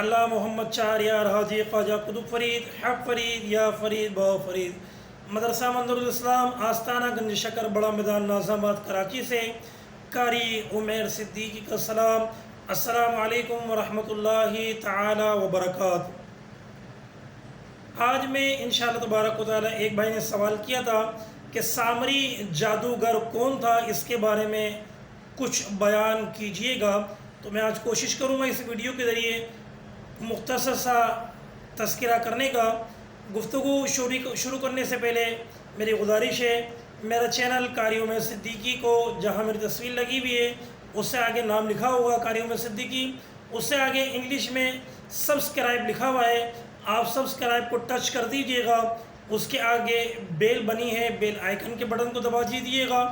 اللہ محمد چار یار حاجی خواجہ قطب فرید حق فرید یا فرید با فرید مدرسہ منظر الاسلام آستانہ گنج شکر بڑا میدان ناظم آباد کراچی سے قاری عمیر صدیقی کا سلام۔ السلام علیکم ورحمۃ اللہ تعالی وبرکاتہ۔ آج میں انشاءاللہ تبارک و تعالی ایک بھائی نے سوال کیا تھا کہ سامری جادوگر کون تھا، اس کے بارے میں کچھ بیان کیجئے گا۔ تو میں آج کوشش کروں گا اس ویڈیو کے ذریعے مختصر سا تذکرہ کرنے کا۔ گفتگو شروع کرنے سے پہلے میری گزارش ہے، میرا چینل قاری عمیر صدیقی کو جہاں میری تصویر لگی ہوئی ہے اس سے آگے نام لکھا ہوگا قاری عمیر صدیقی، اس سے آگے انگلش میں سبسکرائب لکھا ہوا ہے، آپ سبسکرائب کو ٹچ کر دیجئے گا۔ اس کے آگے بیل بنی ہے، بیل آئیکن کے بٹن کو دبا دیجئے گا،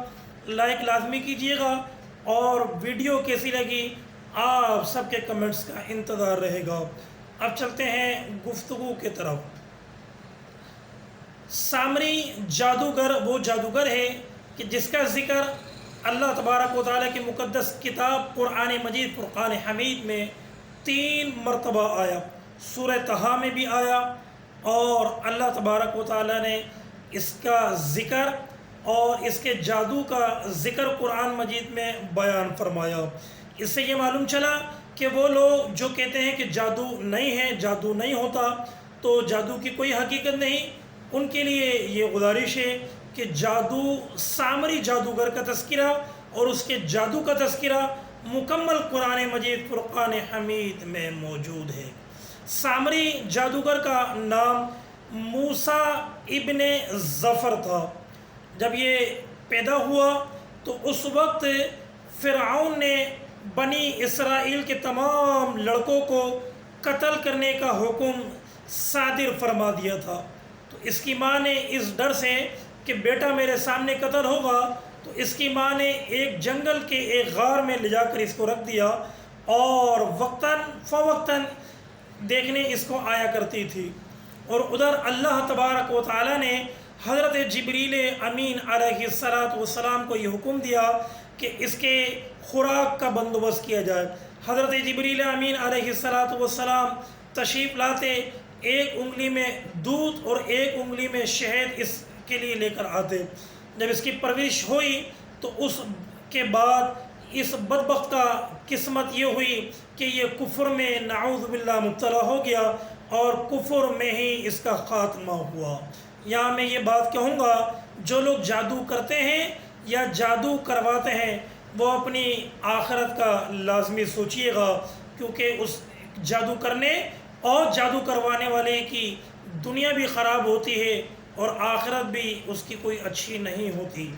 لائک لازمی کیجئے گا، اور ویڈیو کیسی لگی آپ سب کے کمنٹس کا انتظار رہے گا۔ اب چلتے ہیں گفتگو کے طرف۔ سامری جادوگر وہ جادوگر ہے کہ جس کا ذکر اللہ تبارک و تعالیٰ کی مقدس کتاب قرآن مجید فرقان حمید میں 3 مرتبہ آیا، سورہ طٰہٰ میں بھی آیا، اور اللہ تبارک و تعالیٰ نے اس کا ذکر اور اس کے جادو کا ذکر قرآن مجید میں بیان فرمایا۔ اس سے یہ معلوم چلا کہ وہ لوگ جو کہتے ہیں کہ جادو نہیں ہے، جادو نہیں ہوتا، تو جادو کی کوئی حقیقت نہیں، ان کے لیے یہ گزارش ہے کہ جادو، سامری جادوگر کا تذکرہ اور اس کے جادو کا تذکرہ مکمل قرآن مجید فرقان حمید میں موجود ہے۔ سامری جادوگر کا نام موسیٰ ابن ظفر تھا۔ جب یہ پیدا ہوا تو اس وقت فرعون نے بنی اسرائیل کے تمام لڑکوں کو قتل کرنے کا حکم صادر فرما دیا تھا۔ تو اس کی ماں نے اس ڈر سے کہ بیٹا میرے سامنے قتل ہوگا، تو اس کی ماں نے ایک جنگل کے ایک غار میں لے جا کر اس کو رکھ دیا، اور وقتاً فوقتاً دیکھنے اس کو آیا کرتی تھی۔ اور ادھر اللہ تبارک و تعالیٰ نے حضرت جبریل امین علیہ السلام کو یہ حکم دیا کہ اس کے خوراک کا بندوبست کیا جائے۔ حضرت جبریل امین علیہ السلام تشریف لاتے، ایک انگلی میں دودھ اور ایک انگلی میں شہد اس کے لیے لے کر آتے۔ جب اس کی پرورش ہوئی تو اس کے بعد اس بدبخت کا قسمت یہ ہوئی کہ یہ کفر میں نعوذ باللہ مبتلا ہو گیا، اور کفر میں ہی اس کا خاتمہ ہوا۔ یہاں میں یہ بات کہوں گا، جو لوگ جادو کرتے ہیں یا جادو کرواتے ہیں وہ اپنی آخرت کا لازمی سوچئے گا، کیونکہ اس جادو کرنے اور جادو کروانے والے کی دنیا بھی خراب ہوتی ہے اور آخرت بھی اس کی کوئی اچھی نہیں ہوتی۔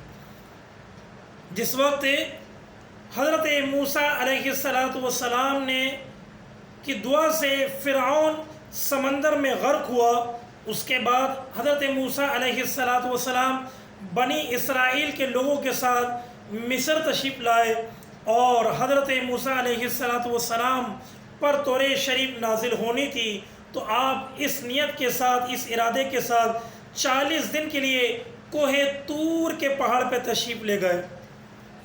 جس وقت حضرت موسیٰ علیہ السلام نے کی دعا سے فرعون سمندر میں غرق ہوا، اس کے بعد حضرت موسیٰ علیہ السلام بنی اسرائیل کے لوگوں کے ساتھ مصر تشریف لائے، اور حضرت موسیٰ علیہ السلام پر تورات شریف نازل ہونی تھی، تو آپ اس نیت کے ساتھ، اس ارادے کے ساتھ 40 دن کے لیے کوہ طور کے پہاڑ پہ تشریف لے گئے۔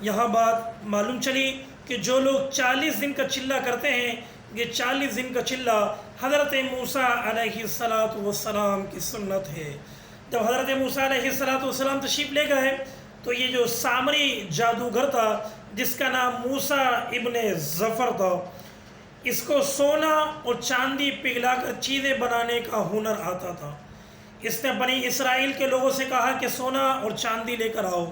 یہاں بات معلوم چلی کہ جو لوگ 40 دن کا چلہ کرتے ہیں، یہ 40 دن کا چلہ حضرت موسیٰ علیہ السلام کی سنت ہے۔ جب حضرت موسیٰ علیہ السلام تشریف لے گئے تو یہ جو سامری جادوگر تھا جس کا نام موسیٰ ابن ظفر تھا، اس کو سونا اور چاندی پگھلا کر چیزیں بنانے کا ہنر آتا تھا۔ اس نے بنی اسرائیل کے لوگوں سے کہا کہ سونا اور چاندی لے کر آؤ۔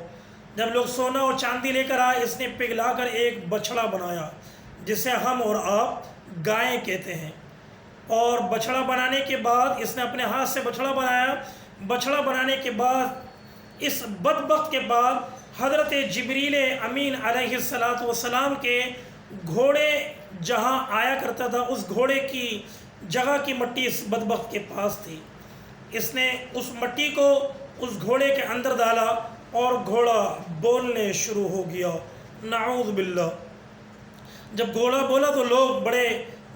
جب لوگ سونا اور چاندی لے کر آئے، اس نے پگھلا کر ایک بچھڑا بنایا جسے ہم اور آپ گائیں کہتے ہیں، اور بچھڑا بنانے کے بعد اس نے اپنے ہاتھ سے بچھڑا بنایا۔ بچھڑا بنانے کے بعد اس بدبخت کے بعد حضرت جبریل امین علیہ السلام کے گھوڑے جہاں آیا کرتا تھا، اس گھوڑے کی جگہ کی مٹی اس بدبخت کے پاس تھی۔ اس نے اس مٹی کو اس گھوڑے کے اندر ڈالا اور گھوڑا بولنے شروع ہو گیا، نعوذ باللہ۔ جب گھوڑا بولا تو لوگ بڑے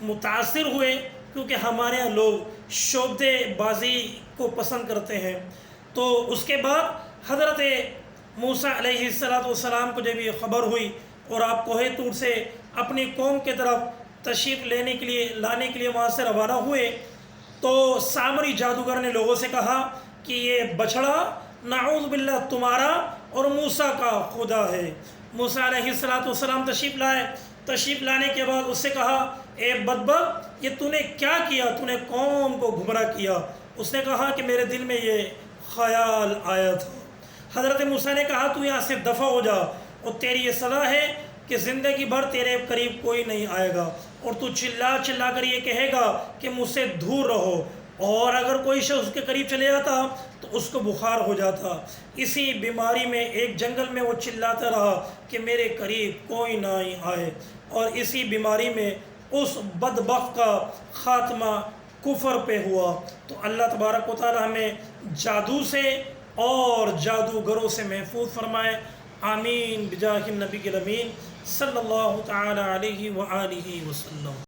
متاثر ہوئے، کیونکہ ہمارے یہاں لوگ شعبدے بازی کو پسند کرتے ہیں۔ تو اس کے بعد حضرت موسیٰ علیہ السلام کو جب یہ خبر ہوئی اور آپ کوہ طور سے اپنی قوم کی طرف تشریف لانے کے لیے وہاں سے روانہ ہوئے تو سامری جادوگر نے لوگوں سے کہا کہ یہ بچڑا نعوذ باللہ تمہارا اور موسیٰ کا خدا ہے۔ موسیٰ علیہ السلام تشریف لائے، تشریف لانے کے بعد اس سے کہا اے بدبخت، یہ تو نے کیا کیا، تو نے قوم کو گمراہ کیا۔ اس نے کہا کہ میرے دل میں یہ خیال آیا تھا۔ حضرت موسیٰ نے کہا تو یہاں سے دفع ہو جا، اور تیری یہ سزا ہے کہ زندگی بھر تیرے قریب کوئی نہیں آئے گا، اور تو چلا چلا کر یہ کہے گا کہ مجھ سے دور رہو، اور اگر کوئی شخص اس کے قریب چلے جاتا تو اس کو بخار ہو جاتا۔ اسی بیماری میں ایک جنگل میں وہ چلاتا رہا کہ میرے قریب کوئی نہ آئے، اور اسی بیماری میں اس بدبخت کا خاتمہ کفر پہ ہوا۔ تو اللہ تبارک و تعالی ہمیں جادو سے اور جادوگروں سے محفوظ فرمائے، آمین بجاہ النبی الامین صلی اللہ تعالی علیہ وآلہ وسلم۔